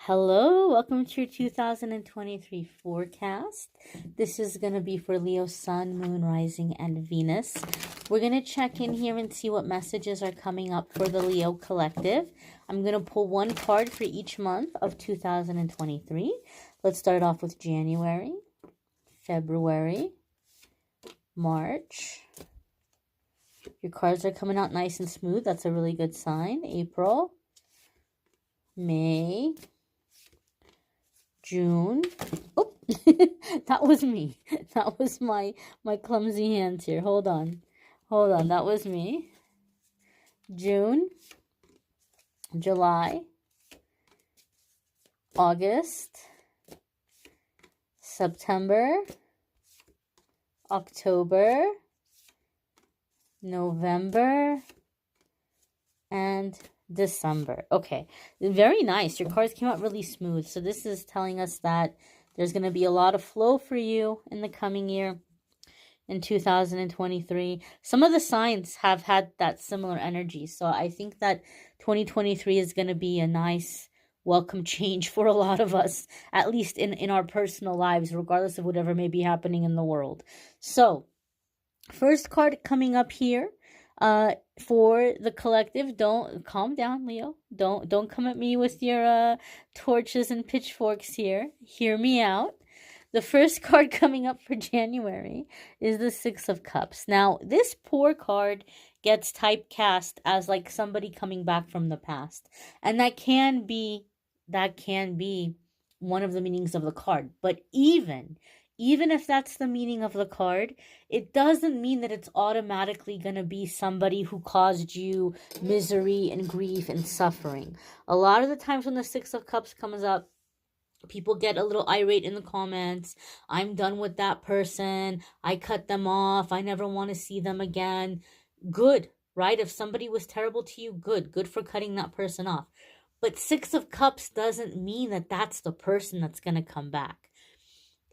Hello, welcome to your 2023 forecast. This is going to be for Leo, Sun, Moon, Rising, and Venus. We're going to check in here and see what messages are coming up for the Leo collective. I'm going to pull one card for each month of 2023. Let's start off with January, February, March. Your cards are coming out nice and smooth. That's a really good sign. April, May, June. Oh, that was me. That was my clumsy hands here. Hold on. That was me. June, July, August, September, October, November, and December. Okay, very nice. Your cards came out really smooth. So this is telling us that there's going to be a lot of flow for you in the coming year in 2023. Some of the signs have had that similar energy. So I think that 2023 is going to be a nice welcome change for a lot of us, at least in our personal lives, regardless of whatever may be happening in the world. So first card coming up here for the collective. Don't calm down, Leo. Don't come at me with your torches and pitchforks here. Hear me out. The first card coming up for January is the Six of Cups. Now, this poor card gets typecast as like somebody coming back from the past, and that can be one of the meanings of the card. But even if that's the meaning of the card, it doesn't mean that it's automatically going to be somebody who caused you misery and grief and suffering. A lot of the times when the Six of Cups comes up, people get a little irate in the comments. I'm done with that person. I cut them off. I never want to see them again. Good, right? If somebody was terrible to you, good for cutting that person off. But Six of Cups doesn't mean that that's the person that's going to come back.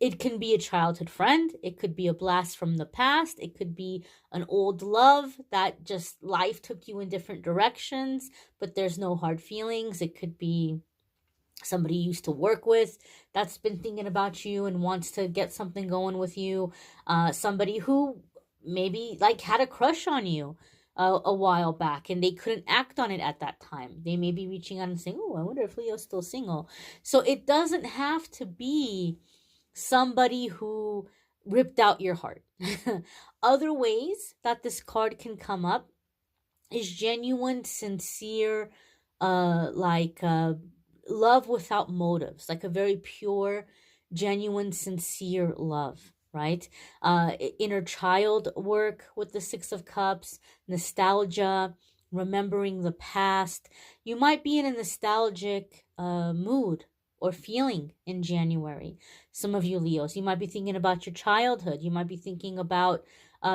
It can be a childhood friend. It could be a blast from the past. It could be an old love that just life took you in different directions, but there's no hard feelings. It could be somebody you used to work with that's been thinking about you and wants to get something going with you. Somebody who maybe like had a crush on you a while back and they couldn't act on it at that time. They may be reaching out and saying, oh, I wonder if Leo's still single. So it doesn't have to be somebody who ripped out your heart. Other ways that this card can come up is genuine, sincere, love without motives, like a very pure, genuine, sincere love, right? Inner child work with the Six of Cups, nostalgia, remembering the past. You might be in a nostalgic mood or feeling in January. Some of you Leos, you might be thinking about your childhood. You might be thinking about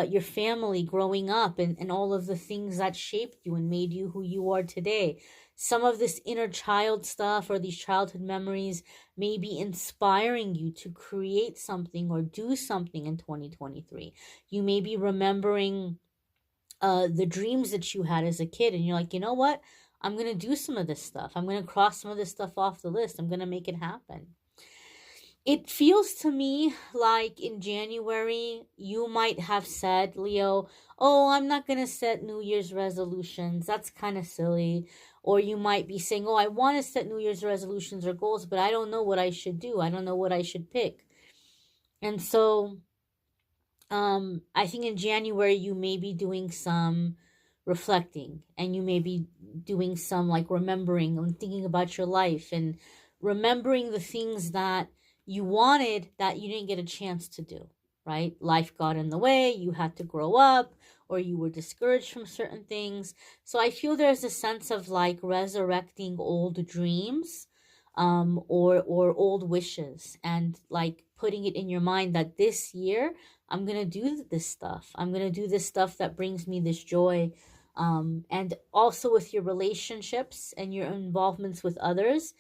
your family growing up and all of the things that shaped you and made you who you are today. Some of this inner child stuff or these childhood memories may be inspiring you to create something or do something in 2023. You may be remembering the dreams that you had as a kid and you're like, you know what? I'm going to do some of this stuff. I'm going to cross some of this stuff off the list. I'm going to make it happen. It feels to me like in January, you might have said, Leo, oh, I'm not going to set New Year's resolutions. That's kind of silly. Or you might be saying, oh, I want to set New Year's resolutions or goals, but I don't know what I should do. I don't know what I should pick. And so I think in January, you may be doing some reflecting and you may be doing some like remembering and thinking about your life and remembering the things that you wanted that you didn't get a chance to do, right? Life got in the way, you had to grow up, or you were discouraged from certain things. So I feel there's a sense of like resurrecting old dreams or old wishes and like putting it in your mind that this year I'm going to do this stuff. I'm going to do this stuff that brings me this joy. And also with your relationships and your involvements with others,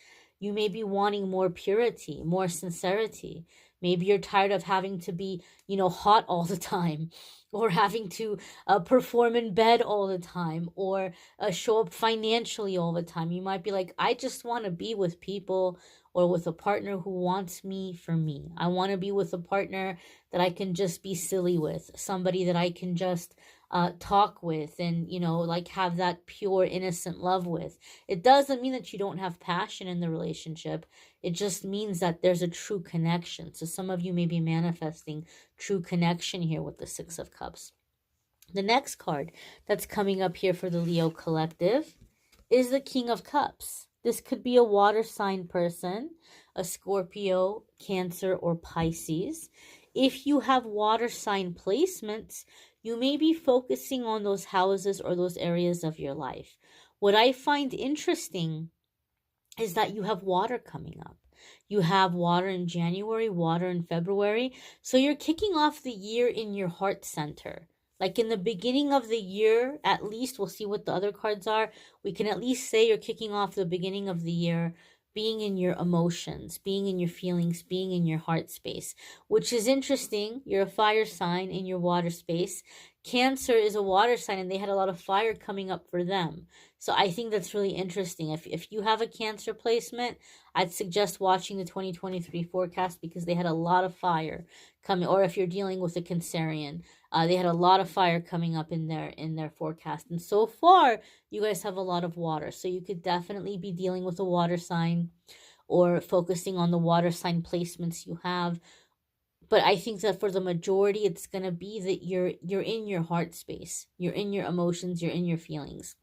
You may be wanting more purity, more sincerity. Maybe you're tired of having to be, hot all the time, or having to perform in bed all the time, or show up financially all the time. You might be like, I just want to be with people or with a partner who wants me for me. I want to be with a partner that I can just be silly with, somebody that I can just talk with, and like have that pure innocent love with. It doesn't mean that you don't have passion in the relationship. It just means that there's a true connection. So some of you may be manifesting true connection here with the Six of Cups. The next card that's coming up here for the Leo collective is the King of Cups. This could be a water sign person, a Scorpio, Cancer, or Pisces. If you have water sign placements, you may be focusing on those houses or those areas of your life. What I find interesting is that you have water coming up. You have water in January, water in February. So you're kicking off the year in your heart center. Like in the beginning of the year, at least, we'll see what the other cards are. We can at least say you're kicking off the beginning of the year being in your emotions, being in your feelings, being in your heart space, which is interesting. You're a fire sign in your water space. Cancer is a water sign, and they had a lot of fire coming up for them. So I think that's really interesting. If you have a Cancer placement, I'd suggest watching the 2023 forecast, because they had a lot of fire coming. Or if you're dealing with a Cancerian, they had a lot of fire coming up in their forecast. And so far, you guys have a lot of water. So you could definitely be dealing with a water sign or focusing on the water sign placements you have. But I think that for the majority, it's going to be that you're in your heart space. You're in your emotions. You're in your feelings.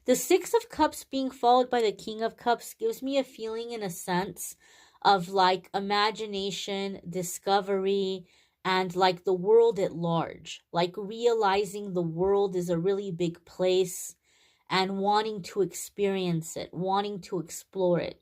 The Six of Cups being followed by the King of Cups gives me a feeling, in a sense, of like imagination, discovery, and like the world at large. Like realizing the world is a really big place and wanting to experience it, wanting to explore it.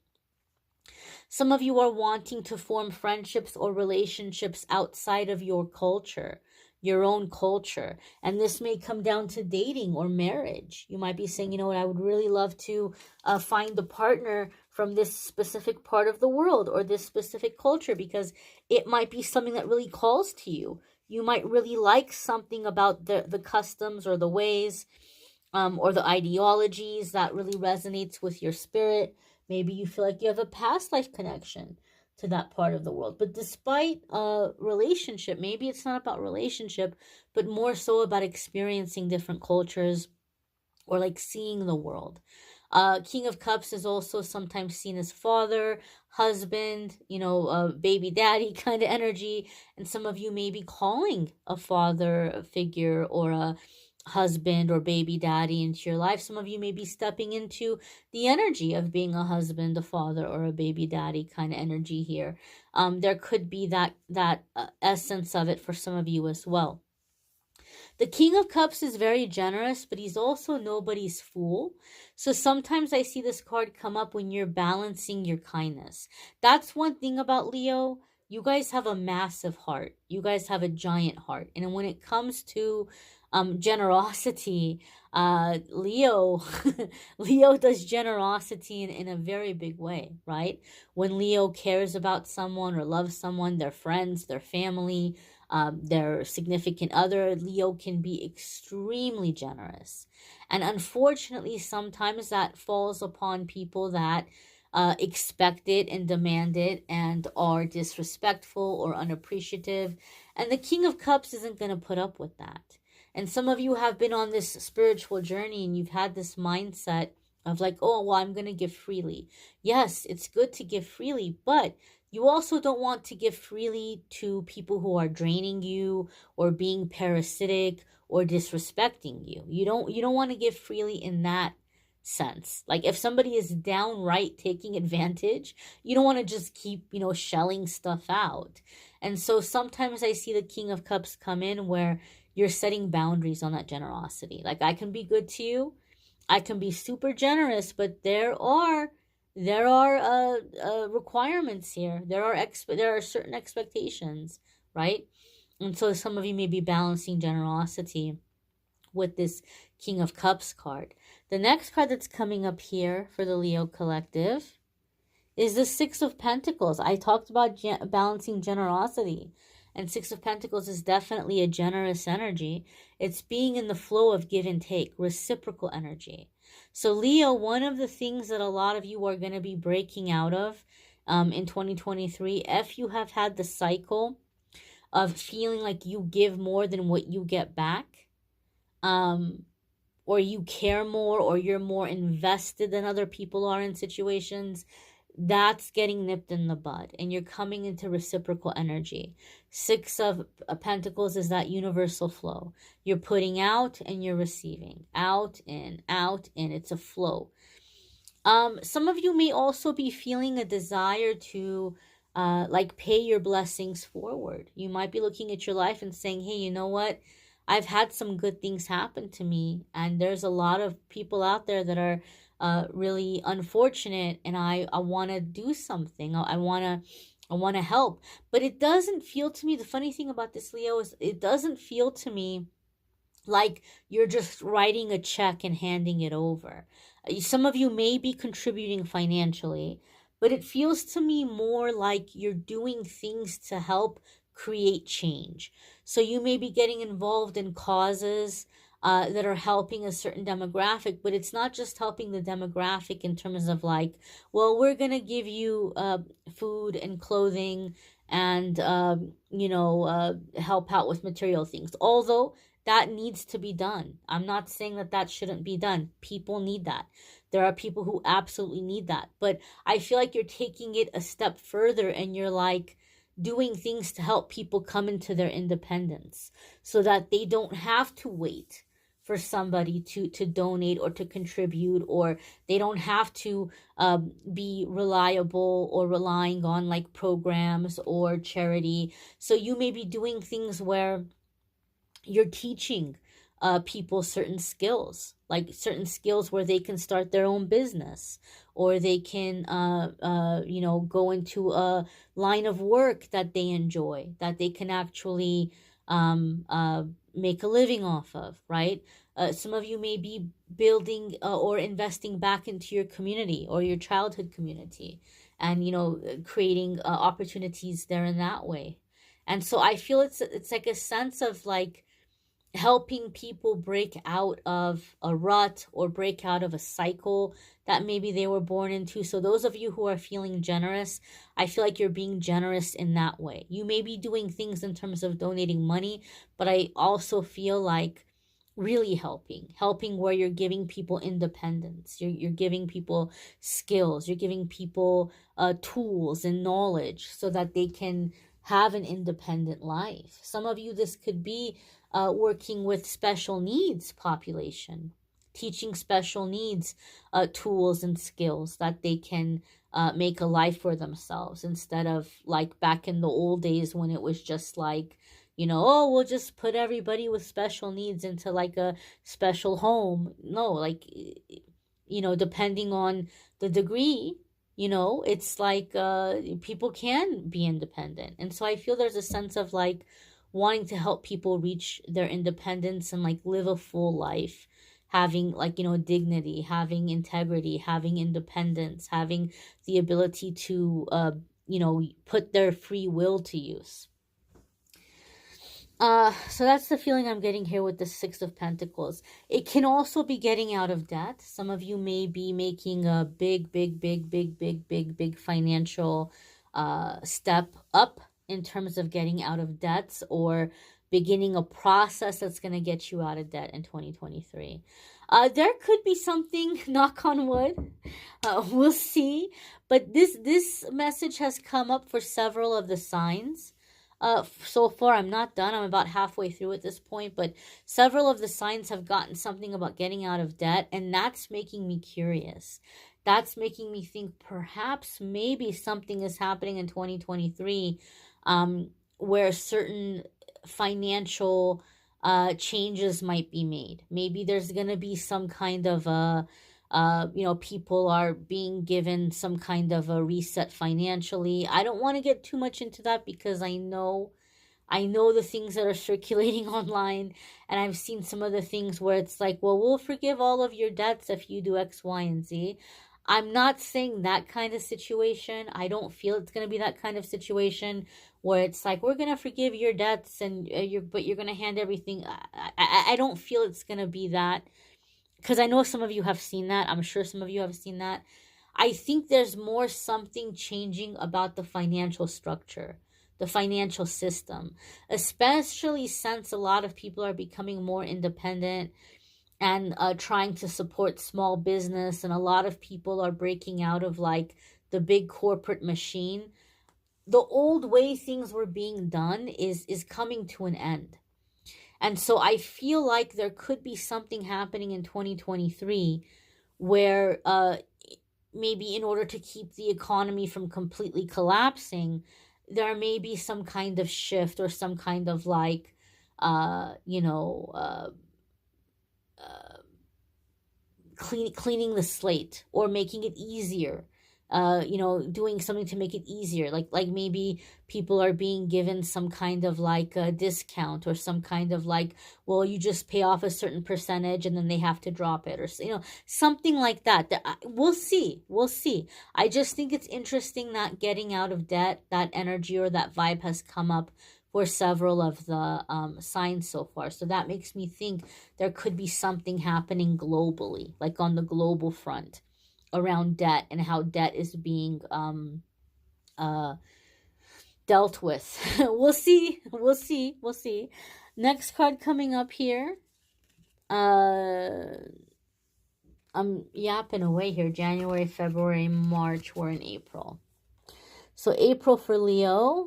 Some of you are wanting to form friendships or relationships outside of your culture, your own culture. And this may come down to dating or marriage. You might be saying, you know what, I would really love to find a partner from this specific part of the world or this specific culture, because it might be something that really calls to you. You might really like something about the customs or the ways or the ideologies that really resonates with your spirit. Maybe you feel like you have a past life connection to that part of the world. But despite a relationship, maybe it's not about relationship, but more so about experiencing different cultures or like seeing the world. King of Cups is also sometimes seen as father, husband, baby daddy kind of energy. And some of you may be calling a father figure or a husband or baby daddy into your life. Some of you may be stepping into the energy of being a husband, a father, or a baby daddy kind of energy here. There could be that essence of it for some of you as well. The King of Cups is very generous, but he's also nobody's fool. So sometimes I see this card come up when you're balancing your kindness. That's one thing about Leo. You guys have a massive heart. You guys have a giant heart. And when it comes to generosity, Leo Leo does generosity in a very big way, right? When Leo cares about someone or loves someone, their friends, their family, their significant other, Leo can be extremely generous. And unfortunately, sometimes that falls upon people that expect it and demand it and are disrespectful or unappreciative. And the King of Cups isn't going to put up with that. And some of you have been on this spiritual journey and you've had this mindset of like, oh, well, I'm going to give freely. Yes, it's good to give freely, but you also don't want to give freely to people who are draining you or being parasitic or disrespecting you. You don't want to give freely in that sense. Like if somebody is downright taking advantage, you don't want to just keep, shelling stuff out. And so sometimes I see the King of Cups come in where you're setting boundaries on that generosity. Like I can be good to you. I can be super generous, but there are requirements here. There are certain expectations, right? And so some of you may be balancing generosity with this King of Cups card. The next card that's coming up here for the Leo collective is the Six of Pentacles. I talked about balancing generosity, and Six of Pentacles is definitely a generous energy. It's being in the flow of give and take, reciprocal energy. So, Leo, one of the things that a lot of you are going to be breaking out of in 2023, if you have had the cycle of feeling like you give more than what you get back, um, or you care more, or you're more invested than other people are in situations, that's getting nipped in the bud, and you're coming into reciprocal energy. Six of Pentacles is that universal flow. You're putting out and you're receiving, out in. It's a flow. Some of you may also be feeling a desire to like pay your blessings forward. You might be looking at your life and saying, hey, you know what? I've had some good things happen to me, and there's a lot of people out there that are really unfortunate, and I want to do something. I want to help. But it doesn't feel to me, the funny thing about this, Leo, is it doesn't feel to me like you're just writing a check and handing it over. Some of you may be contributing financially, but it feels to me more like you're doing things to help create change. So you may be getting involved in causes that are helping a certain demographic, but it's not just helping the demographic in terms of like, well, we're going to give you food and clothing and, help out with material things. Although that needs to be done. I'm not saying that that shouldn't be done. People need that. There are people who absolutely need that. But I feel like you're taking it a step further, and you're like doing things to help people come into their independence so that they don't have to wait for somebody to donate or to contribute, or they don't have to be reliable or relying on like programs or charity. So you may be doing things where you're teaching people certain skills, like certain skills where they can start their own business, or they can go into a line of work that they enjoy, that they can actually make a living off of, right? Some of you may be building or investing back into your community or your childhood community, and creating opportunities there in that way. And so I feel it's like a sense of like helping people break out of a rut or break out of a cycle that maybe they were born into. So those of you who are feeling generous, I feel like you're being generous in that way. You may be doing things in terms of donating money, but I also feel like really helping where you're giving people independence. You're giving people skills. You're giving people tools and knowledge so that they can have an independent life. Some of you, this could be working with special needs population, teaching special needs tools and skills that they can make a life for themselves, instead of like back in the old days when it was just like, oh, we'll just put everybody with special needs into like a special home. No, like, depending on the degree, it's like people can be independent. And so I feel there's a sense of like wanting to help people reach their independence and like live a full life, having like, dignity, having integrity, having independence, having the ability to put their free will to use. So that's the feeling I'm getting here with the Six of Pentacles. It can also be getting out of debt. Some of you may be making a big financial step up in terms of getting out of debts, or beginning a process that's going to get you out of debt in 2023. There could be something, knock on wood, we'll see. But this message has come up for several of the signs. So far, I'm not done. I'm about halfway through at this point, but several of the signs have gotten something about getting out of debt, and that's making me curious. That's making me think perhaps maybe something is happening in 2023 where certain financial changes might be made. Maybe there's going to be some kind of people are being given some kind of a reset financially. I don't want to get too much into that because I know the things that are circulating online, and I've seen some of the things where it's like, well, we'll forgive all of your debts if you do X, Y, and Z. I'm not saying that kind of situation. I don't feel it's going to be that kind of situation where it's like we're going to forgive your debts and but you're going to hand everything. I don't feel it's going to be that, because I know some of you have seen that. I'm sure some of you have seen that. I think there's more something changing about the financial structure, the financial system, especially since a lot of people are becoming more independent and trying to support small business, and a lot of people are breaking out of like the big corporate machine. The old way things were being done is coming to an end. And so I feel like there could be something happening in 2023 where maybe in order to keep the economy from completely collapsing, there may be some kind of shift or some kind of like, uh, you know, uh, uh, cleaning the slate or making it easier, doing something to make it easier, like maybe people are being given some kind of like a discount or some kind of like, well, you just pay off a certain percentage and then they have to drop it, or something like that. We'll see. I just think it's interesting that getting out of debt, that energy or that vibe has come up for several of the signs so far. So that makes me think there could be something happening globally, like on the global front, around debt and how debt is being uh, dealt with. We'll see. We'll see. We'll see. Next card coming up here. I'm yapping away here. January, February, March. We're in April. So April for Leo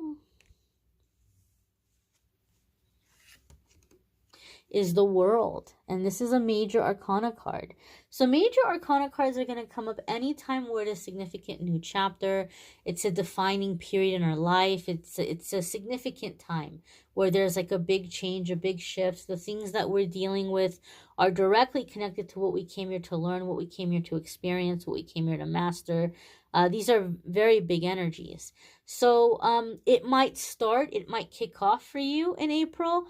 is the World, and this is a major arcana card. So major arcana cards are going to come up anytime we're at a significant new chapter. It's a defining period in our life. It's a significant time where there's like a big change, a big shift. The things that we're dealing with are directly connected to what we came here to learn, what we came here to experience, what we came here to master. These are very big energies. So it might kick off for you in April,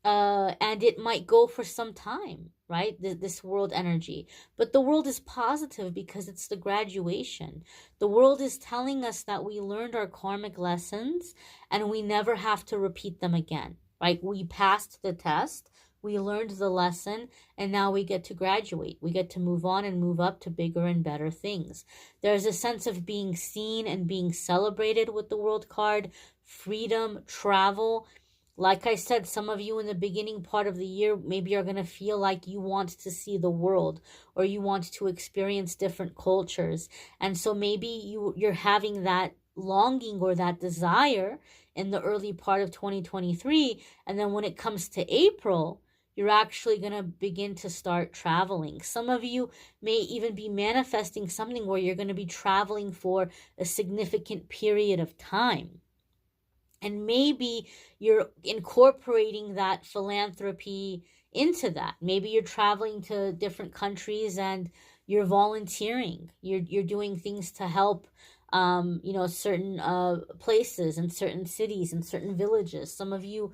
and it might go for some time, right? This world energy. But the world is positive because it's the graduation. The world is telling us that we learned our karmic lessons and we never have to repeat them again, right? We passed the test, we learned the lesson, and now we get to graduate. We get to move on and move up to bigger and better things. There's a sense of being seen and being celebrated with the world card, freedom, travel. Like I said, some of you in the beginning part of the year maybe are going to feel like you want to see the world or you want to experience different cultures. And so maybe you're having that longing or that desire in the early part of 2023. And then when it comes to April, you're actually going to begin to start traveling. Some of you may even be manifesting something where you're going to be traveling for a significant period of time. And maybe you're incorporating that philanthropy into that. Maybe you're traveling to different countries and you're volunteering. You're doing things to help certain places and certain cities and certain villages. Some of you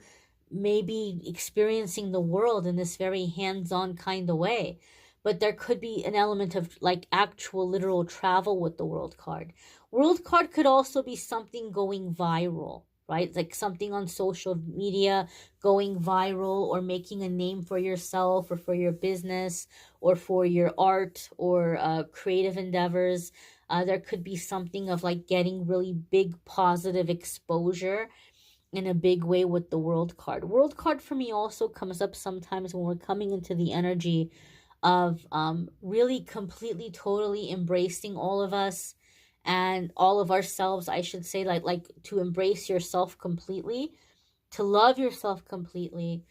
may be experiencing the world in this very hands-on kind of way. But there could be an element of like actual literal travel with the world card. World card could also be something going viral, right? Like something on social media going viral, or making a name for yourself or for your business or for your art or creative endeavors. There could be something of like getting really big positive exposure in a big way with the world card. World card for me also comes up sometimes when we're coming into the energy of really completely, totally embracing all of us and all of ourselves, I should say, like to embrace yourself completely, to love yourself completely,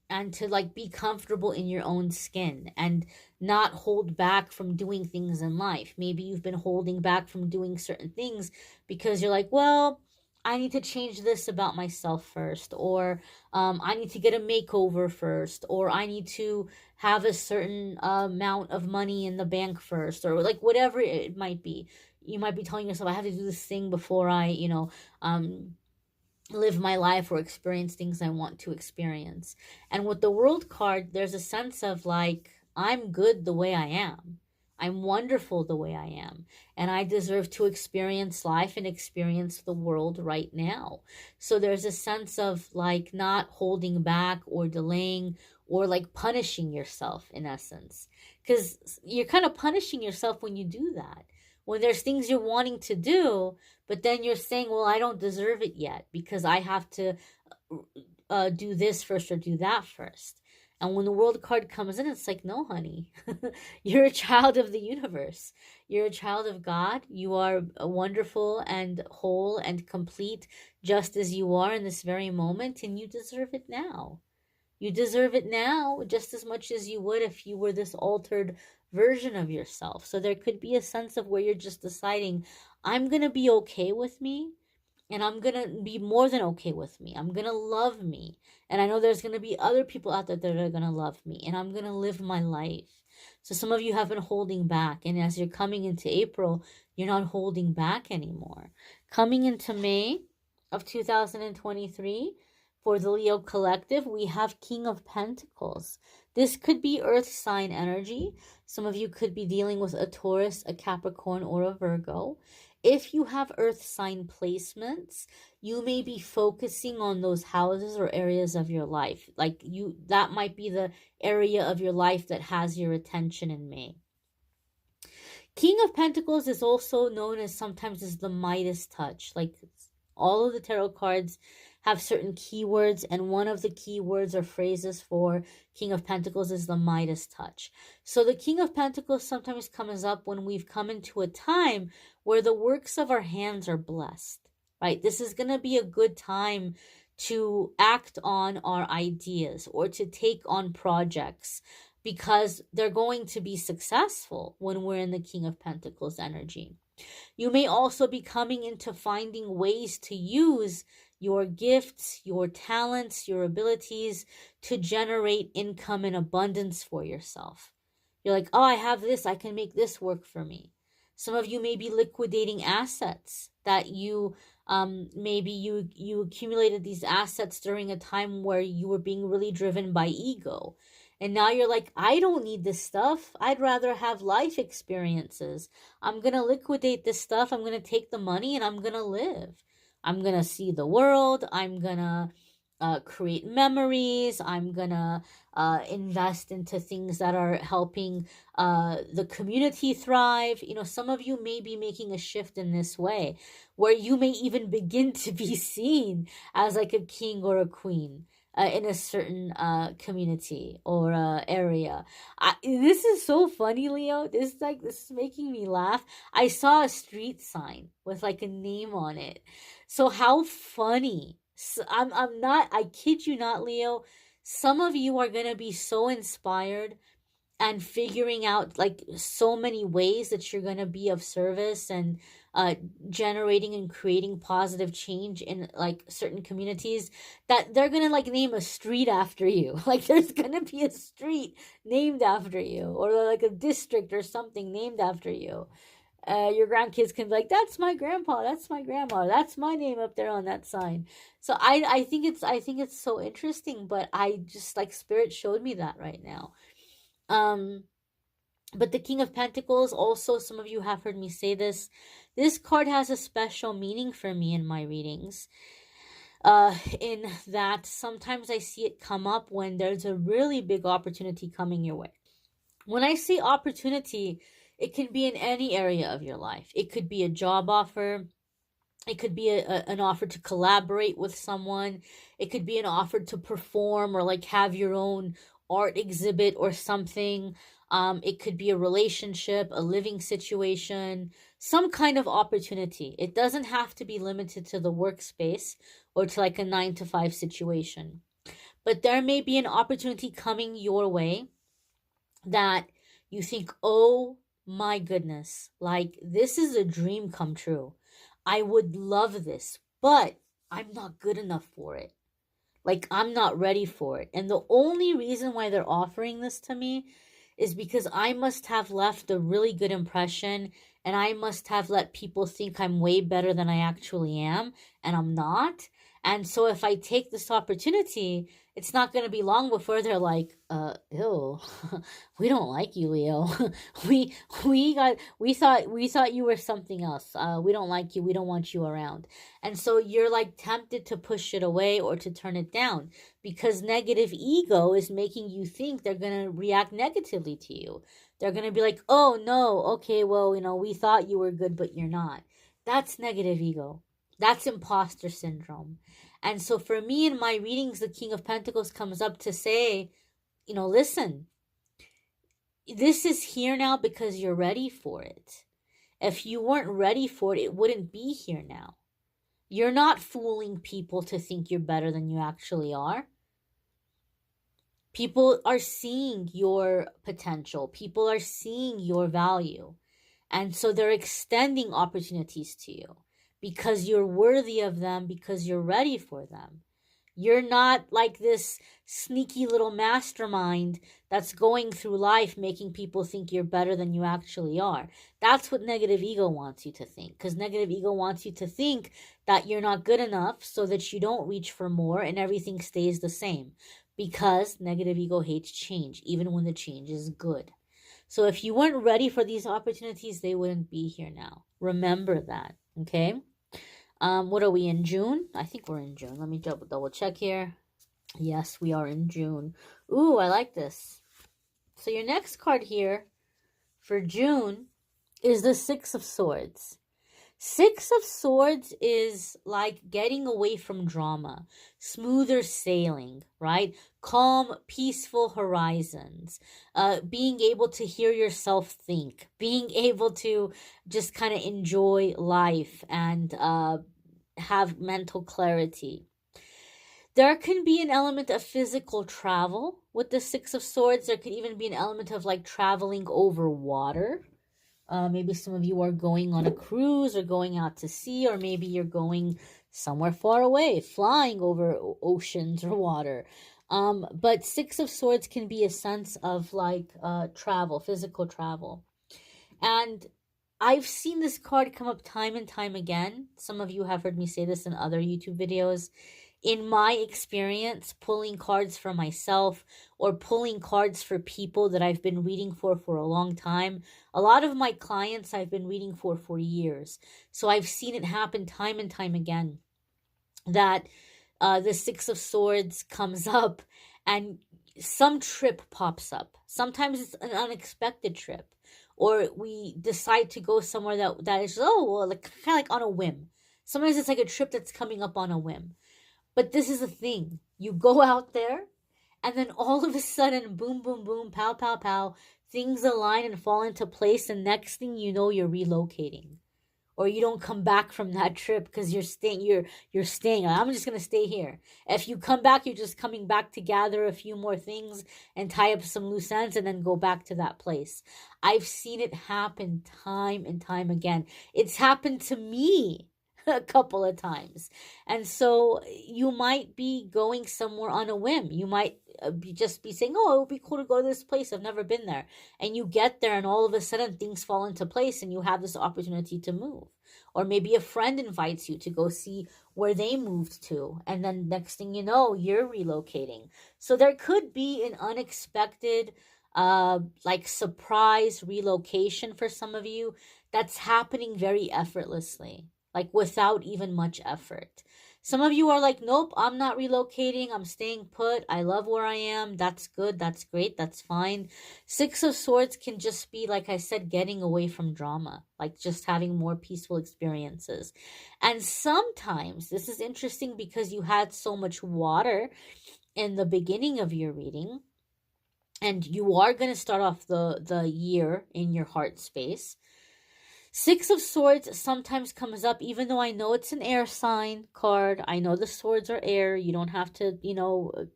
and to like be comfortable in your own skin and not hold back from doing things in life. Maybe you've been holding back from doing certain things because you're like, well, I need to change this about myself first, or I need to get a makeover first, or I need to have a certain amount of money in the bank first, or like whatever it might be. You might be telling yourself, I have to do this thing before I, live my life or experience things I want to experience. And with the world card, there's a sense of like, I'm good the way I am. I'm wonderful the way I am. And I deserve to experience life and experience the world right now. So there's a sense of like not holding back or delaying or like punishing yourself in essence. Because you're kind of punishing yourself when you do that. When there's things you're wanting to do, but then you're saying, well, I don't deserve it yet because I have to do this first or do that first. And when the world card comes in, it's like, no, honey, you're a child of the universe. You're a child of God. You are wonderful and whole and complete just as you are in this very moment, and you deserve it now. You deserve it now just as much as you would if you were this altered version of yourself. So there could be a sense of where you're just deciding, I'm going to be okay with me, and I'm going to be more than okay with me. I'm going to love me. And I know there's going to be other people out there that are going to love me, and I'm going to live my life. So some of you have been holding back, and as you're coming into April, you're not holding back anymore. Coming into May of 2023, for the Leo collective, we have King of Pentacles. This could be earth sign energy. Some of you could be dealing with a Taurus, a Capricorn, or a Virgo. If you have earth sign placements, you may be focusing on those houses or areas of your life. Like that might be the area of your life that has your attention in May. King of Pentacles is also known as sometimes as the Midas touch. Like all of the tarot cards have certain keywords, and one of the keywords or phrases for King of Pentacles is the Midas touch. So the King of Pentacles sometimes comes up when we've come into a time where the works of our hands are blessed, right? This is going to be a good time to act on our ideas or to take on projects because they're going to be successful when we're in the King of Pentacles energy. You may also be coming into finding ways to use your gifts, your talents, your abilities to generate income and abundance for yourself. You're like, oh, I have this, I can make this work for me. Some of you may be liquidating assets that maybe you accumulated these assets during a time where you were being really driven by ego. And now you're like, I don't need this stuff. I'd rather have life experiences. I'm going to liquidate this stuff. I'm going to take the money and I'm going to live. I'm going to see the world. I'm going to create memories. I'm going to invest into things that are helping the community thrive. You know, some of you may be making a shift in this way where you may even begin to be seen as like a king or a queen. In a certain community or area. This is so funny, Leo. This is making me laugh. I saw a street sign with like a name on it. So how funny. So I'm not, I kid you not, Leo. Some of you are gonna be so inspired and figuring out like so many ways that you're going to be of service and generating and creating positive change in like certain communities that they're going to like name a street after you. Like there's going to be a street named after you or like a district or something named after you. Your grandkids can be like, that's my grandpa, that's my grandma, that's my name up there on that sign. So I think it's so interesting, but I just like spirit showed me that right now. But the King of Pentacles, also, some of you have heard me say this. This card has a special meaning for me in my readings. In that sometimes I see it come up when there's a really big opportunity coming your way. When I say opportunity, it can be in any area of your life. It could be a job offer. It could be an offer to collaborate with someone. It could be an offer to perform or like have your own art exhibit or something. It could be a relationship, a living situation, some kind of opportunity. It doesn't have to be limited to the workspace or to like a 9-to-5 situation. But there may be an opportunity coming your way that you think, oh my goodness, like this is a dream come true. I would love this, but I'm not good enough for it. Like, I'm not ready for it. And the only reason why they're offering this to me is because I must have left a really good impression and I must have let people think I'm way better than I actually am, and I'm not. And so if I take this opportunity, it's not going to be long before they're like, ew, we don't like you, Leo. we we thought you were something else. We don't like you. We don't want you around. And so you're like tempted to push it away or to turn it down because negative ego is making you think they're going to react negatively to you. They're going to be like, "Oh no, okay, well, we thought you were good, but you're not." That's negative ego. That's imposter syndrome. And so for me in my readings, the King of Pentacles comes up to say, listen, this is here now because you're ready for it. If you weren't ready for it, it wouldn't be here now. You're not fooling people to think you're better than you actually are. People are seeing your potential. People are seeing your value. And so they're extending opportunities to you because you're worthy of them, because you're ready for them. You're not like this sneaky little mastermind that's going through life making people think you're better than you actually are. That's what negative ego wants you to think, because negative ego wants you to think that you're not good enough so that you don't reach for more and everything stays the same, because negative ego hates change, even when the change is good. So if you weren't ready for these opportunities, they wouldn't be here now. Remember that, okay? What are we in June? I think we're in June. Let me double check here. Yes, we are in June. Ooh, I like this. So your next card here for June is the Six of Swords. Six of Swords is like getting away from drama, smoother sailing, right? Calm, peaceful horizons, being able to hear yourself think, being able to just kind of enjoy life and have mental clarity. There can be an element of physical travel with the Six of Swords. There could even be an element of like traveling over water. Maybe some of you are going on a cruise or going out to sea, or maybe you're going somewhere far away, flying over oceans or water. But Six of Swords can be a sense of like travel, physical travel. And I've seen this card come up time and time again. Some of you have heard me say this in other YouTube videos. In my experience, pulling cards for myself or pulling cards for people that I've been reading for a long time, a lot of my clients I've been reading for years. So I've seen it happen time and time again that the Six of Swords comes up and some trip pops up. Sometimes it's an unexpected trip, or we decide to go somewhere that is, like kind of like on a whim. Sometimes it's like a trip that's coming up on a whim. But this is the thing. You go out there, and then all of a sudden, boom, boom, boom, pow, pow, pow, things align and fall into place, and next thing you know, you're relocating. Or you don't come back from that trip because you're staying. I'm just gonna stay here. If you come back, you're just coming back to gather a few more things and tie up some loose ends and then go back to that place. I've seen it happen time and time again. It's happened to me a couple of times. And so you might be going somewhere on a whim. You might just be saying, oh, it would be cool to go to this place. I've never been there. And you get there and all of a sudden things fall into place and you have this opportunity to move. Or maybe a friend invites you to go see where they moved to. And then next thing you know, you're relocating. So there could be an unexpected like surprise relocation for some of you that's happening very effortlessly, like without even much effort. Some of you are like, nope, I'm not relocating. I'm staying put. I love where I am. That's good. That's great. That's fine. Six of Swords can just be, like I said, getting away from drama, like just having more peaceful experiences. And sometimes this is interesting because you had so much water in the beginning of your reading, and you are going to start off the year in your heart space. Six of Swords sometimes comes up, even though I know it's an air sign card. I know the swords are air. You don't have to,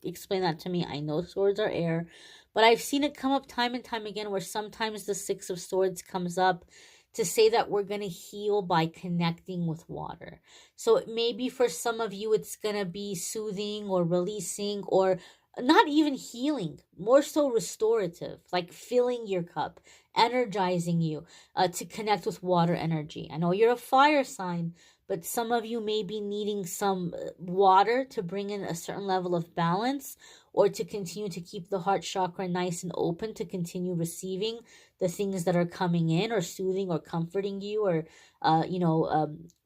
explain that to me. I know swords are air. But I've seen it come up time and time again where sometimes the Six of Swords comes up to say that we're going to heal by connecting with water. So maybe for some of you, it's going to be soothing or releasing, or not even healing, more so restorative, like filling your cup energizing you to connect with water energy. I know you're a fire sign, but some of you may be needing some water to bring in a certain level of balance, or to continue to keep the heart chakra nice and open to continue receiving the things that are coming in, or soothing or comforting you, or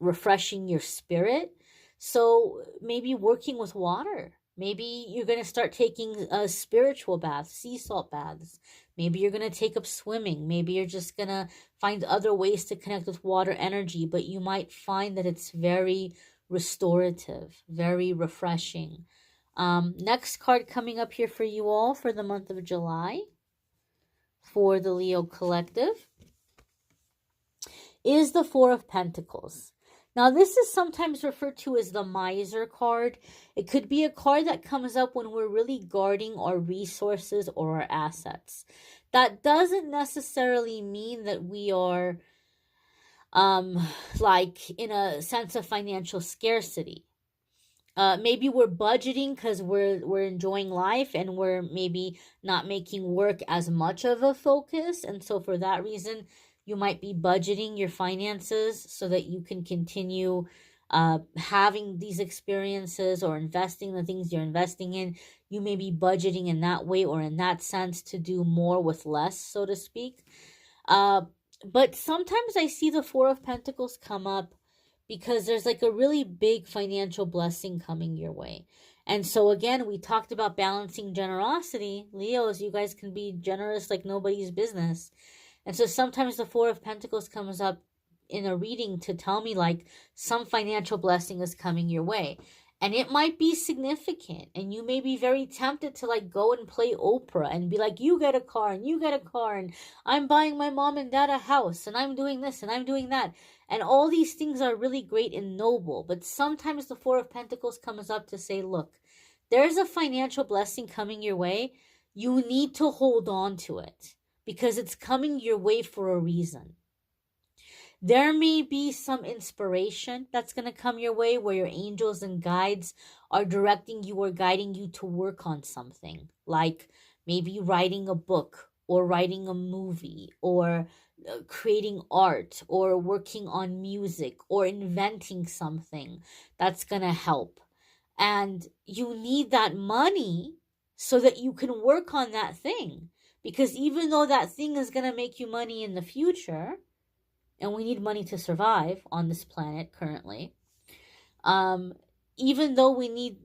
refreshing your spirit. So maybe working with water. Maybe you're going to start taking spiritual baths, sea salt baths. Maybe you're going to take up swimming. Maybe you're just going to find other ways to connect with water energy, but you might find that it's very restorative, very refreshing. Next card coming up here for you all for the month of July for the Leo Collective is the Four of Pentacles. Now, this is sometimes referred to as the miser card. It could be a card that comes up when we're really guarding our resources or our assets. That doesn't necessarily mean that we are like in a sense of financial scarcity. Maybe we're budgeting because we're enjoying life, and we're maybe not making work as much of a focus, and so for that reason you might be budgeting your finances so that you can continue having these experiences or investing the things you're investing in. You may be budgeting in that way or in that sense to do more with less, so to speak. But sometimes I see the Four of Pentacles come up because there's like a really big financial blessing coming your way. And so again, we talked about balancing generosity. Leos, you guys can be generous like nobody's business. And so sometimes the Four of Pentacles comes up in a reading to tell me like some financial blessing is coming your way. And it might be significant, and you may be very tempted to like go and play Oprah and be like, you get a car and you get a car, and I'm buying my mom and dad a house, and I'm doing this and I'm doing that. And all these things are really great and noble. But sometimes the Four of Pentacles comes up to say, look, there's a financial blessing coming your way. You need to hold on to it, because it's coming your way for a reason. There may be some inspiration that's going to come your way where your angels and guides are directing you or guiding you to work on something, like maybe writing a book or writing a movie or creating art or working on music or inventing something that's going to help. And you need that money so that you can work on that thing. Because even though that thing is going to make you money in the future, and we need money to survive on this planet currently, even though we need,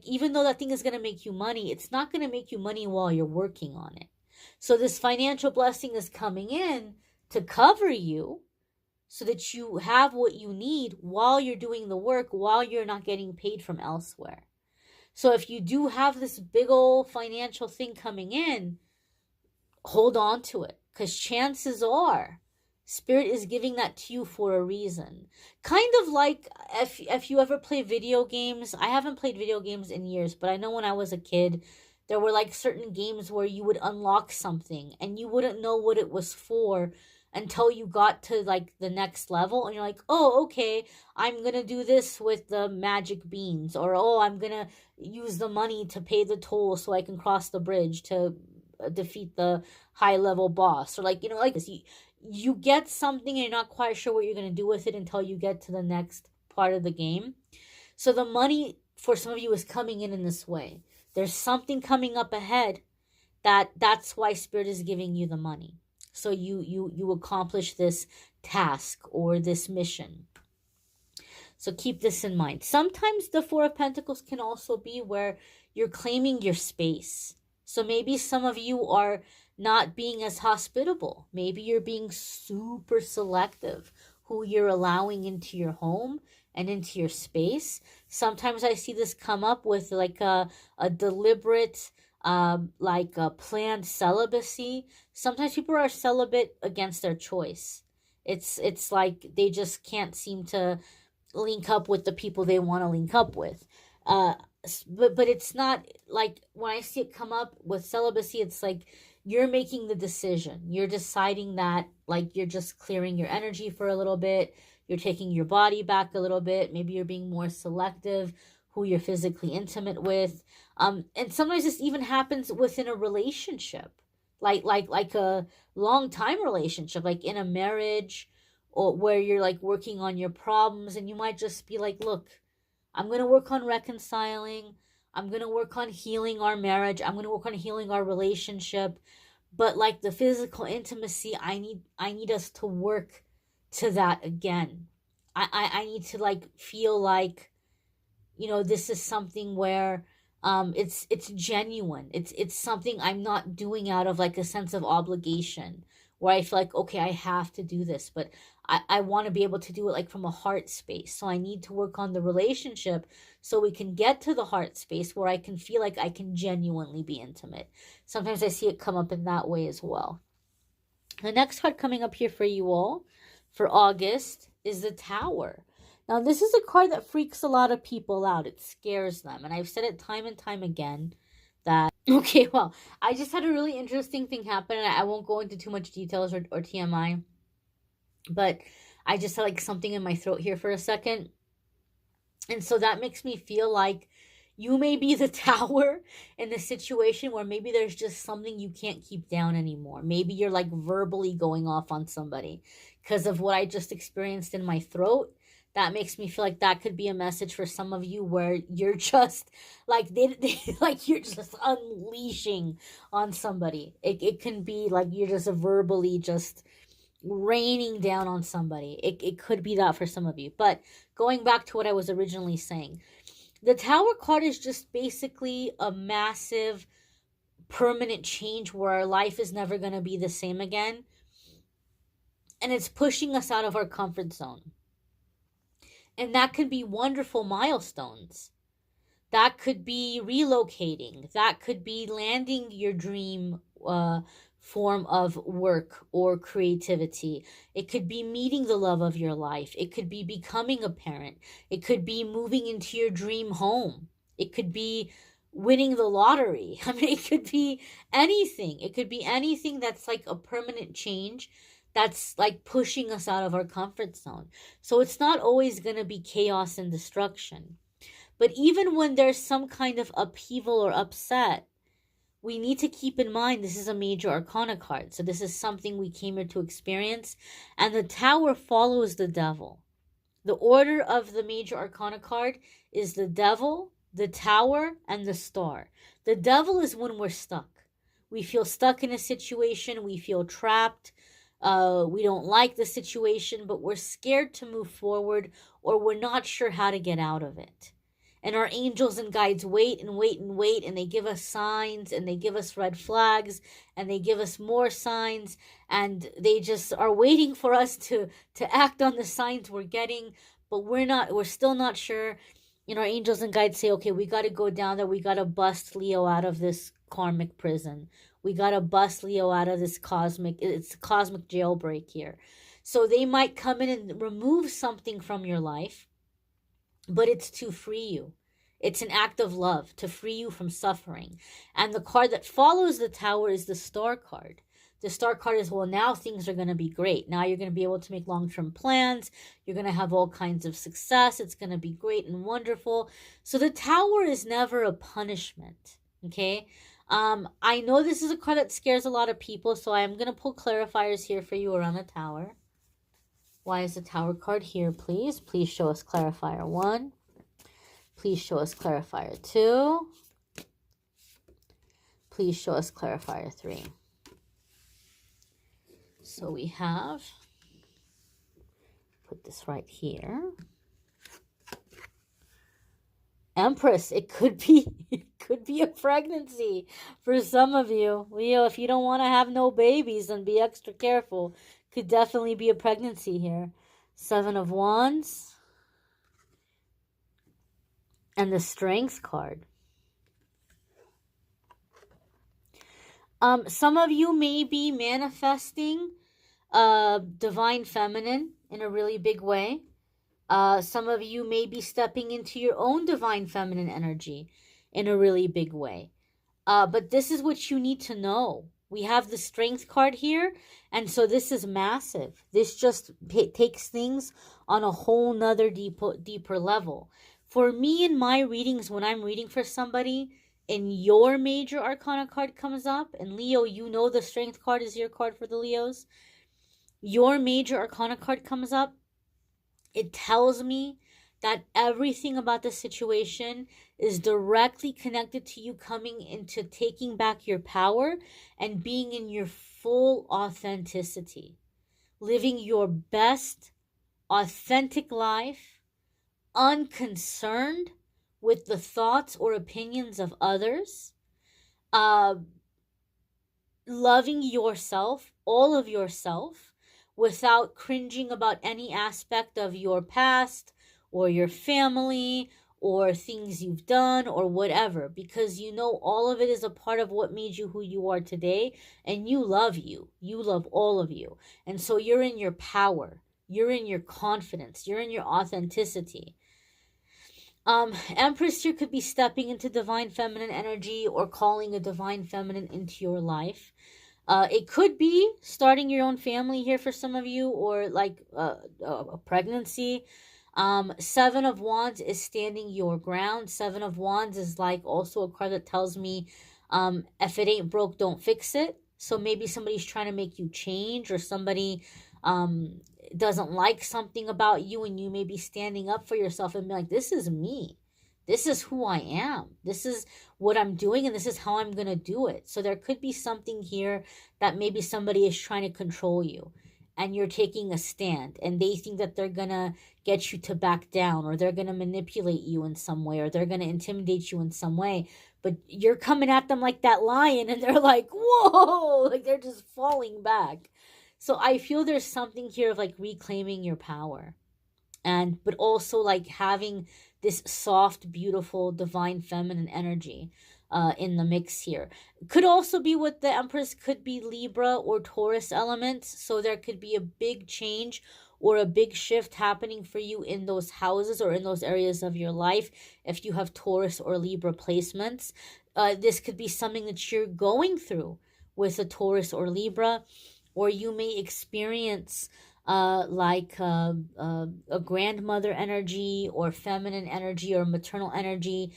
even though that thing is going to make you money, it's not going to make you money while you're working on it. So this financial blessing is coming in to cover you so that you have what you need while you're doing the work, while you're not getting paid from elsewhere. So if you do have this big old financial thing coming in, hold on to it, because chances are Spirit is giving that to you for a reason. Kind of like if you ever play video games. I haven't played video games in years, but I know when I was a kid, there were like certain games where you would unlock something and you wouldn't know what it was for until you got to like the next level, and you're like, oh, okay, I'm gonna do this with the magic beans, or oh, I'm gonna use the money to pay the toll so I can cross the bridge to defeat the high level boss, or like this. You get something and you're not quite sure what you're going to do with it until you get to the next part of the game. So the money for some of you is coming in this way. There's something coming up ahead that's why Spirit is giving you the money. So you accomplish this task or this mission. So keep this in mind. Sometimes the Four of Pentacles can also be where you're claiming your space. So maybe some of you are not being as hospitable. Maybe you're being super selective who you're allowing into your home and into your space. Sometimes I see this come up with like a deliberate, like a planned celibacy. Sometimes people are celibate against their choice. It's like they just can't seem to link up with the people they want to link up with. But it's not like when I see it come up with celibacy, it's like you're making the decision. You're deciding that like you're just clearing your energy for a little bit. You're taking your body back a little bit. Maybe you're being more selective who you're physically intimate with. And sometimes this even happens within a relationship. like a long time relationship, like in a marriage, or where you're like working on your problems, and you might just be like, look, I'm going to work on reconciling. I'm going to work on healing our marriage. I'm going to work on healing our relationship. But like the physical intimacy, I need us to work to that again. I need to like feel like, this is something where it's genuine. It's something I'm not doing out of like a sense of obligation, where I feel like, okay, I have to do this, but I want to be able to do it like from a heart space. So I need to work on the relationship so we can get to the heart space where I can feel like I can genuinely be intimate. Sometimes I see it come up in that way as well. The next card coming up here for you all for August is the Tower. Now, this is a card that freaks a lot of people out. It scares them. And I've said it time and time again that, okay, well, I just had a really interesting thing happen. And I won't go into too much details or TMI, but I just had like something in my throat here for a second. And so that makes me feel like you may be the tower in the situation where maybe there's just something you can't keep down anymore. Maybe you're like verbally going off on somebody because of what I just experienced in my throat. That makes me feel like that could be a message for some of you where you're just like they like you're just unleashing on somebody. It can be like you're just verbally just raining down on somebody. It could be that for some of you. But going back to what I was originally saying, the Tower card is just basically a massive permanent change where our life is never going to be the same again. And it's pushing us out of our comfort zone. And that could be wonderful milestones. That could be relocating. That could be landing your dream form of work or creativity. It could be meeting the love of your life. It could be becoming a parent. It could be moving into your dream home. It could be winning the lottery. I mean, it could be anything. It could be anything that's like a permanent change that's like pushing us out of our comfort zone. So it's not always going to be chaos and destruction. But even when there's some kind of upheaval or upset, we need to keep in mind this is a major arcana card. So this is something we came here to experience. And the Tower follows the Devil. The order of the major arcana card is the Devil, the Tower, and the Star. The Devil is when we're stuck. We feel stuck in a situation. We feel trapped. We don't like the situation, but we're scared to move forward, or we're not sure how to get out of it. And our angels and guides wait and wait and wait, and they give us signs, and they give us red flags, and they give us more signs, and they just are waiting for us to act on the signs we're getting, but we're still not sure. Our angels and guides say, okay, we got to go down there. We got to bust Leo out of this karmic prison. We got to bust Leo out of this cosmic jailbreak here. So they might come in and remove something from your life, but it's to free you. It's an act of love to free you from suffering. And the card that follows the Tower is the Star card. The Star card is, well, now things are going to be great. Now you're going to be able to make long-term plans. You're going to have all kinds of success. It's going to be great and wonderful. So the Tower is never a punishment, okay? I know this is a card that scares a lot of people, so I'm going to pull clarifiers here for you around the Tower. Why is the Tower card here, please? Please show us clarifier 1. Please show us clarifier 2. Please show us clarifier 3. So we have, put this right here. Empress, it could be a pregnancy for some of you. Leo, if you don't want to have no babies, then be extra careful. Could definitely be a pregnancy here. 7 of Wands. And the Strength card. Some of you may be manifesting divine feminine in a really big way. Some of you may be stepping into your own divine feminine energy in a really big way. But this is what you need to know. We have the Strength card here, and so this is massive. This just takes things on a whole nother deeper level. For me in my readings, when I'm reading for somebody, and your major arcana card comes up, and Leo, you know the strength card is your card for the Leos, your major arcana card comes up, it tells me that everything about the situation is directly connected to you coming into taking back your power and being in your full authenticity, living your best authentic life, unconcerned with the thoughts or opinions of others, uh, loving yourself, all of yourself, without cringing about any aspect of your past or your family or things you've done or whatever, because you know all of it is a part of what made you who you are today, and you love you. You love all of you. And so you're in your power, you're in your confidence, you're in your authenticity. Empress here could be stepping into divine feminine energy or calling a divine feminine into your life. It could be starting your own family here for some of you, or like a pregnancy. Seven of Wands is standing your ground. Seven of Wands is like also a card that tells me, if it ain't broke, don't fix it. So maybe somebody's trying to make you change, or somebody doesn't like something about you, and you may be standing up for yourself and be like, this is me. This is who I am. This is what I'm doing, and this is how I'm going to do it. So there could be something here that maybe somebody is trying to control you, and you're taking a stand, and they think that they're going to get you to back down, or they're going to manipulate you in some way, or they're going to intimidate you in some way. But you're coming at them like that lion, and they're like, whoa, like they're just falling back. So I feel there's something here of like reclaiming your power, and but also like having this soft, beautiful, divine feminine energy in the mix here. Could also be with the Empress, could be Libra or Taurus elements. So there could be a big change or a big shift happening for you in those houses or in those areas of your life if you have Taurus or Libra placements. This could be something that you're going through with a Taurus or Libra, or you may experience a grandmother energy or feminine energy or maternal energy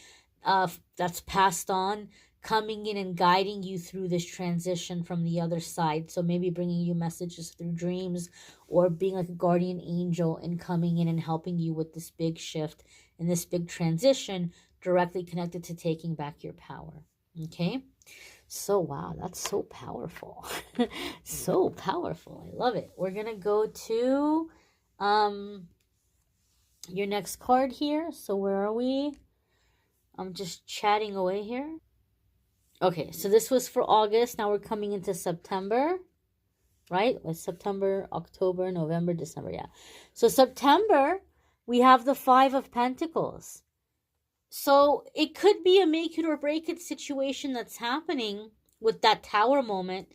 that's passed on, coming in and guiding you through this transition from the other side. So maybe bringing you messages through dreams, or being like a guardian angel and coming in and helping you with this big shift and this big transition directly connected to taking back your power. Okay? So, wow, that's so powerful. So powerful. I love it. We're going to go to your next card here. So, where are we? I'm just chatting away here. Okay, so this was for August. Now we're coming into September, right? It's September, October, November, December. Yeah. So, September, we have the Five of Pentacles. So it could be a make it or break it situation that's happening with that Tower moment,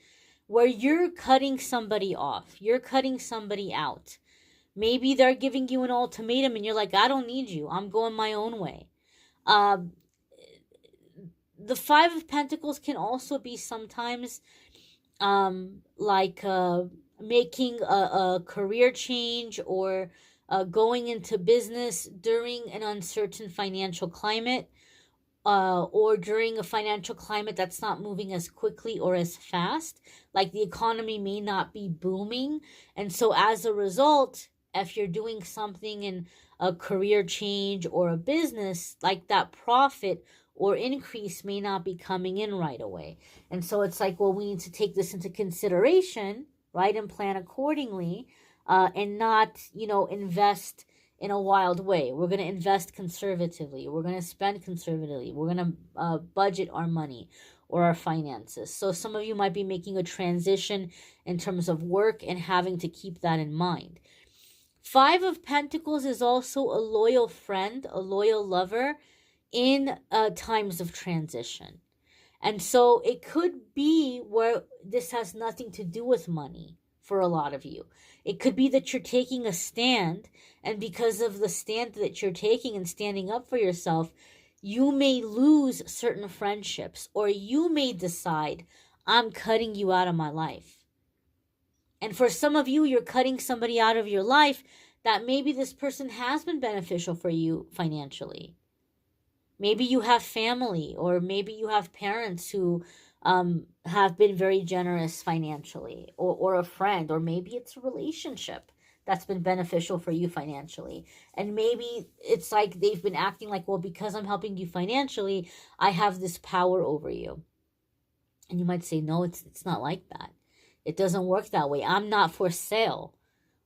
where you're cutting somebody off. You're cutting somebody out. Maybe they're giving you an ultimatum and you're like, I don't need you. I'm going my own way. The Five of Pentacles can also be sometimes making a career change, or going into business during an uncertain financial climate, or during a financial climate that's not moving as quickly or as fast. Like the economy may not be booming. And so as a result, if you're doing something in a career change or a business, like that profit or increase may not be coming in right away. And so it's like, well, we need to take this into consideration, right? And plan accordingly, and not, invest in a wild way. We're going to invest conservatively. We're going to spend conservatively. We're going to budget our money or our finances. So some of you might be making a transition in terms of work and having to keep that in mind. Five of Pentacles is also a loyal friend, a loyal lover in times of transition. And so it could be where this has nothing to do with money for a lot of you. It could be that you're taking a stand, and because of the stand that you're taking and standing up for yourself, you may lose certain friendships, or you may decide, I'm cutting you out of my life. And for some of you, you're cutting somebody out of your life that maybe this person has been beneficial for you financially. Maybe you have family, or maybe you have parents who have been very generous financially, or a friend, or maybe it's a relationship that's been beneficial for you financially. And maybe it's like they've been acting like, well, because I'm helping you financially, I have this power over you. And you might say, no, it's not like that. It doesn't work that way. I'm not for sale.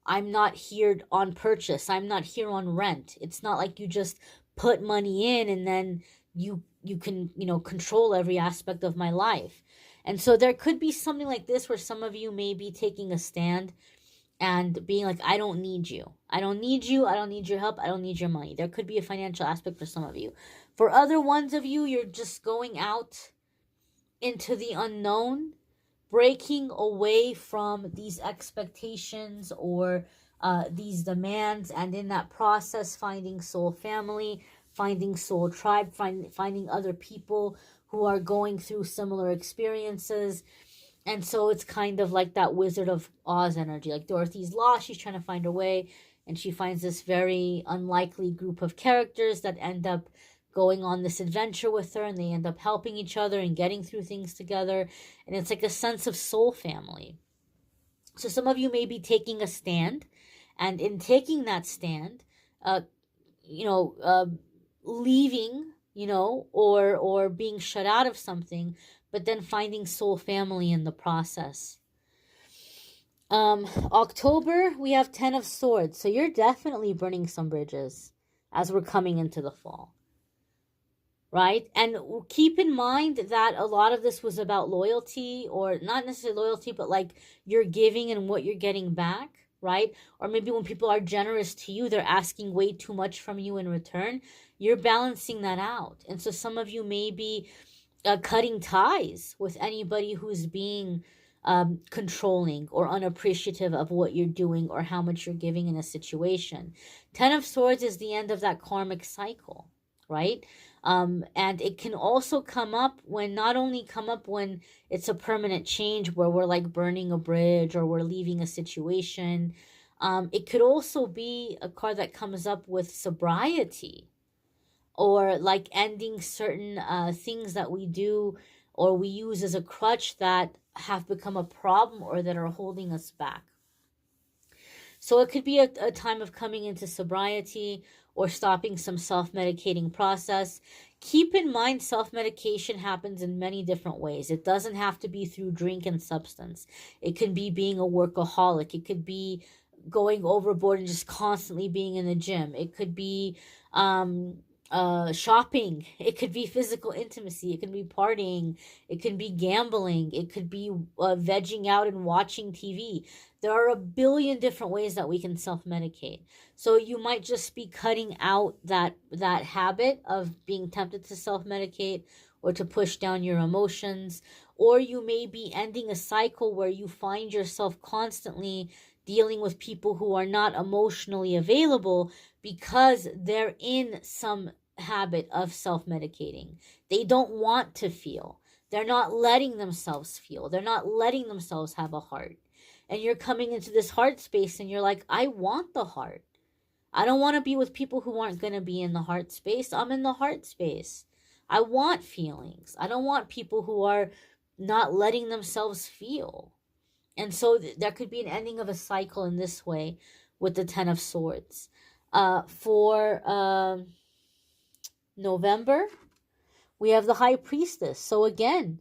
I'm not here on purchase. I'm not here on rent. It's not like you just put money in and then you can, control every aspect of my life. And so there could be something like this where some of you may be taking a stand and being like, I don't need you. I don't need you. I don't need your help. I don't need your money. There could be a financial aspect for some of you. For other ones of you, you're just going out into the unknown, breaking away from these expectations or these demands, and in that process, finding soul family, finding soul tribe, finding other people who are going through similar experiences. And so it's kind of like that Wizard of Oz energy. Like Dorothy's lost, she's trying to find her way, and she finds this very unlikely group of characters that end up going on this adventure with her, and they end up helping each other and getting through things together. And it's like a sense of soul family. So some of you may be taking a stand, and in taking that stand, uh, leaving, or being shut out of something, but then finding soul family in the process. October, we have 10 of Swords. So you're definitely burning some bridges as we're coming into the fall. Right? And keep in mind that a lot of this was about loyalty, or not necessarily loyalty, but like you're giving and what you're getting back, right? Or maybe when people are generous to you, they're asking way too much from you in return. You're balancing that out. And so some of you may be cutting ties with anybody who's being controlling or unappreciative of what you're doing or how much you're giving in a situation. 10 of Swords is the end of that karmic cycle, right? And it can also come up when it's a permanent change where we're like burning a bridge or we're leaving a situation. It could also be a card that comes up with sobriety, or like ending certain things that we do or we use as a crutch that have become a problem or that are holding us back. So it could be a time of coming into sobriety or stopping some self-medicating process. Keep in mind, self-medication happens in many different ways. It doesn't have to be through drink and substance. It can be being a workaholic. It could be going overboard and just constantly being in the gym. It could be shopping. It could be physical intimacy. It could be partying. It could be gambling. It could be vegging out and watching TV. There are a billion different ways that we can self-medicate. So you might just be cutting out that habit of being tempted to self-medicate or to push down your emotions. Or you may be ending a cycle where you find yourself constantly dealing with people who are not emotionally available because they're in some habit of self-medicating. They don't want to feel. They're not letting themselves feel. They're not letting themselves have a heart. And you're coming into this heart space and you're like, I want the heart. I don't want to be with people who aren't going to be in the heart space. I'm in the heart space. I want feelings. I don't want people who are not letting themselves feel. And so there could be an ending of a cycle in this way with the 10 of Swords. For November, we have the High Priestess. So again,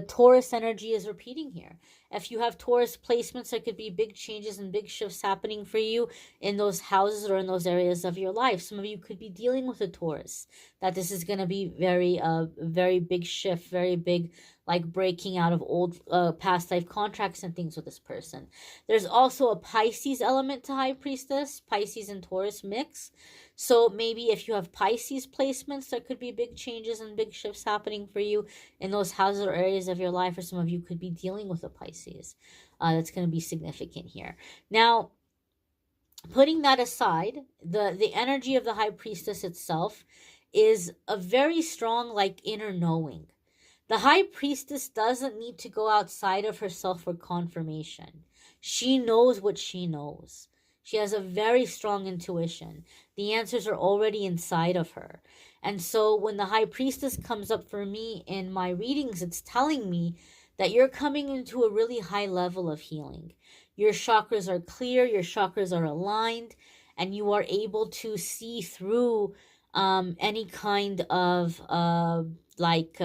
Taurus energy is repeating here. If you have Taurus placements, there could be big changes and big shifts happening for you in those houses or in those areas of your life. Some of you could be dealing with a Taurus, that this is going to be very big shift, very big, like breaking out of old past life contracts and things with this person. There's also a Pisces element to High Priestess, Pisces and Taurus mix. So maybe if you have Pisces placements, there could be big changes and big shifts happening for you in those houses or areas of your life, or some of you could be dealing with a Pisces. That's going to be significant here. Now, putting that aside, the energy of the High Priestess itself is a very strong, like, inner knowing. The High Priestess doesn't need to go outside of herself for confirmation. She knows what she knows. She has a very strong intuition. The answers are already inside of her. And so when the high priestess comes up for me in my readings, it's telling me that you're coming into a really high level of healing. Your chakras are clear, your chakras are aligned, and you are able to see through any kind of like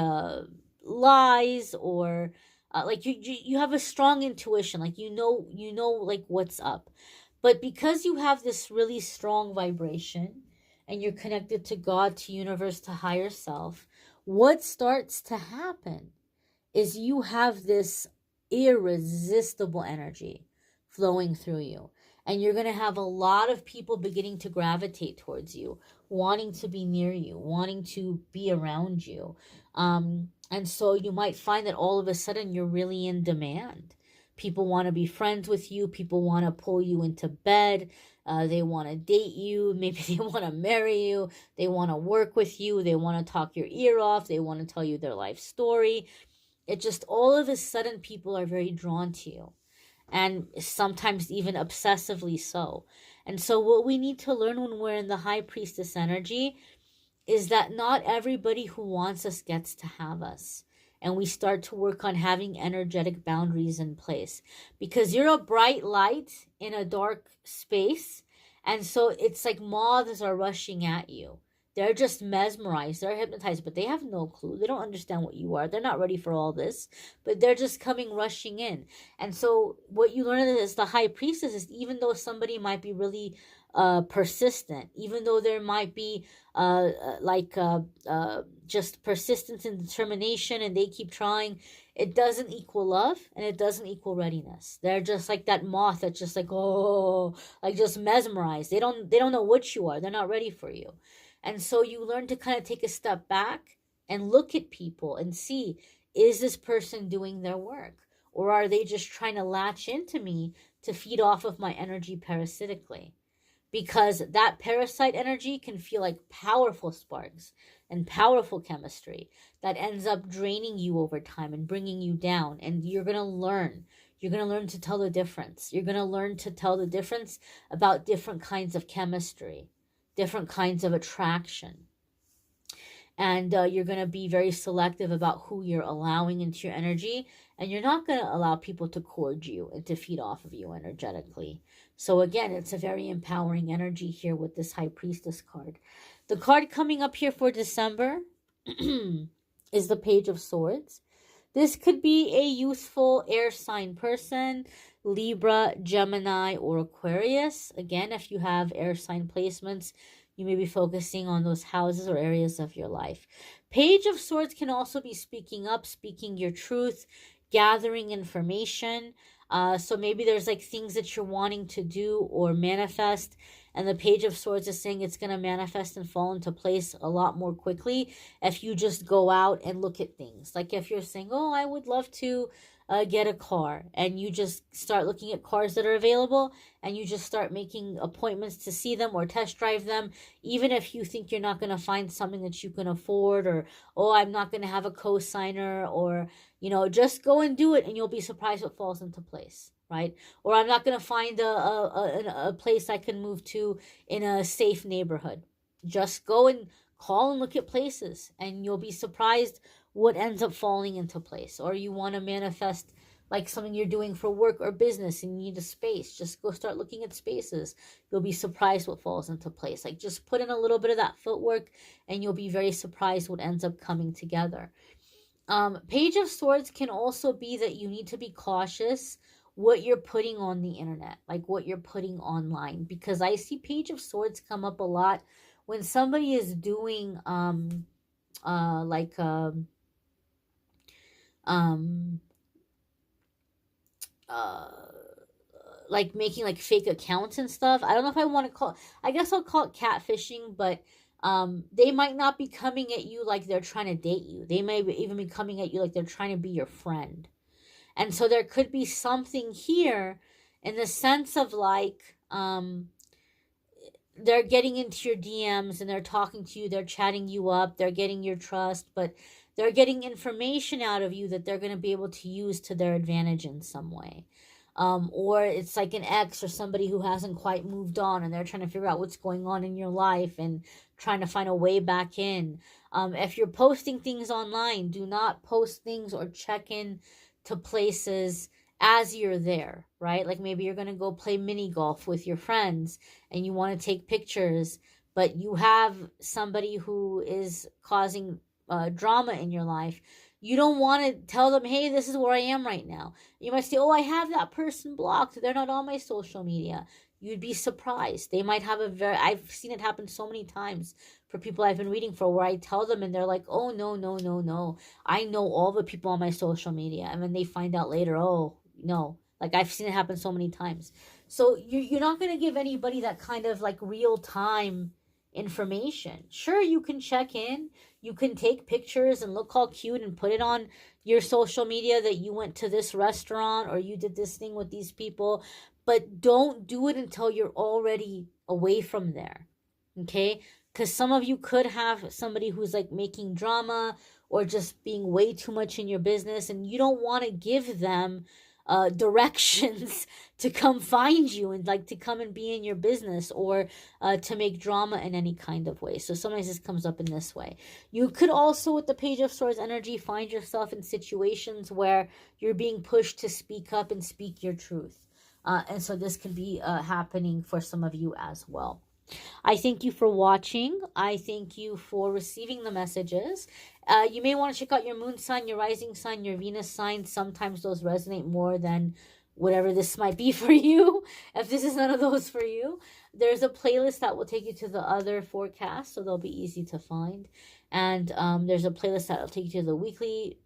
lies, or like you have a strong intuition, like you know like what's up. But because you have this really strong vibration and you're connected to God, to universe, to higher self, what starts to happen is you have this irresistible energy flowing through you. And you're going to have a lot of people beginning to gravitate towards you, wanting to be near you, wanting to be around you. And so you might find that all of a sudden you're really in demand. People want to be friends with you. People want to pull you into bed. They want to date you. Maybe they want to marry you. They want to work with you. They want to talk your ear off. They want to tell you their life story. It just, all of a sudden, people are very drawn to you, and sometimes even obsessively so. And so what we need to learn when we're in the high priestess energy is that not everybody who wants us gets to have us. And we start to work on having energetic boundaries in place, because you're a bright light in a dark space. And so it's like moths are rushing at you. They're just mesmerized, they're hypnotized, but they have no clue. They don't understand what you are. They're not ready for all this, but they're just coming rushing in. And so what you learn as the high priestess is, even though somebody might be really persistent, even though there might be just persistence and determination, and they keep trying, it doesn't equal love, and it doesn't equal readiness. They're just like that moth that's just like, oh, like just mesmerized. They don't know what you are. They're not ready for you. And so you learn to kind of take a step back and look at people and see, is this person doing their work? Or are they just trying to latch into me to feed off of my energy parasitically? Because that parasite energy can feel like powerful sparks and powerful chemistry that ends up draining you over time and bringing you down. And you're going to learn. You're going to learn to tell the difference. You're going to learn to tell the difference about different kinds of chemistry, different kinds of attraction. And you're going to be very selective about who you're allowing into your energy. And you're not going to allow people to cord you and to feed off of you energetically. So again, it's a very empowering energy here with this High Priestess card. The card coming up here for December is the Page of Swords. This could be a youthful air sign person, Libra, Gemini, or Aquarius. Again, if you have air sign placements, you may be focusing on those houses or areas of your life. Page of Swords can also be speaking up, speaking your truth, gathering information. So maybe there's like things that you're wanting to do or manifest, and the Page of Swords is saying it's going to manifest and fall into place a lot more quickly if you just go out and look at things. Like if you're saying, oh, I would love to get a car, and you just start looking at cars that are available, and you just start making appointments to see them or test drive them, even if you think you're not going to find something that you can afford, or, oh, I'm not going to have a co-signer, or, you know, just go and do it, and you'll be surprised what falls into place, right? Or I'm not going to find a place I can move to in a safe neighborhood. Just go and call and look at places, and you'll be surprised what ends up falling into place. Or you want to manifest like something you're doing for work or business and you need a space, just go start looking at spaces. You'll be surprised what falls into place. Like just put in a little bit of that footwork and you'll be very surprised what ends up coming together. Page of Swords can also be that you need to be cautious what you're putting on the internet, like what you're putting online, because I see Page of Swords come up a lot when somebody is doing like making like fake accounts and stuff. I don't know if I want to call, I guess I'll call it catfishing, but they might not be coming at you like they're trying to date you. They may even be coming at you like they're trying to be your friend. And so there could be something here in the sense of like they're getting into your DMs and they're talking to you, they're chatting you up, they're getting your trust, but they're getting information out of you that they're going to be able to use to their advantage in some way. or it's like an ex or somebody who hasn't quite moved on and they're trying to figure out what's going on in your life and trying to find a way back in. If you're posting things online, do not post things or check in to places as you're there, right? Like maybe you're going to go play mini golf with your friends and you want to take pictures, but you have somebody who is causing drama in your life. You don't want to tell them, hey, this is where I am right now. You might say, oh, I have that person blocked. They're not on my social media. You'd be surprised. They might have I've seen it happen so many times for people I've been reading for, where I tell them and they're like, oh, no, no, no, no. I know all the people on my social media. And then they find out later, oh, no. Like I've seen it happen so many times. So you're not going to give anybody that kind of like real time information. Sure, you can check in, you can take pictures and look all cute and put it on your social media that you went to this restaurant or you did this thing with these people, but don't do it until you're already away from there. Okay? Because some of you could have somebody who's like making drama or just being way too much in your business, and you don't want to give them directions to come find you and like to come and be in your business or to make drama in any kind of way. So sometimes this comes up in this way. You could also, with the Page of Swords energy, find yourself in situations where you're being pushed to speak up and speak your truth. And so this could be happening for some of you as well. I thank you for watching. I thank you for receiving the messages. You may want to check out your moon sign, your rising sign, your Venus sign. Sometimes those resonate more than whatever this might be for you. If this is none of those for you, there's a playlist that will take you to the other forecasts, so they'll be easy to find. And there's a playlist that will take you to the weekly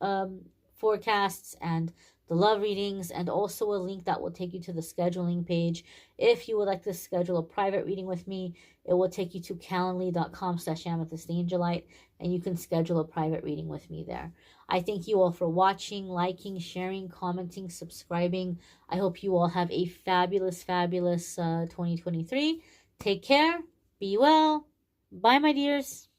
forecasts and the love readings, and also a link that will take you to the scheduling page. If you would like to schedule a private reading with me, it will take you to calendly.com/amethystangelite, and you can schedule a private reading with me there. I thank you all for watching, liking, sharing, commenting, subscribing. I hope you all have a fabulous, fabulous 2023. Take care. Be well. Bye, my dears.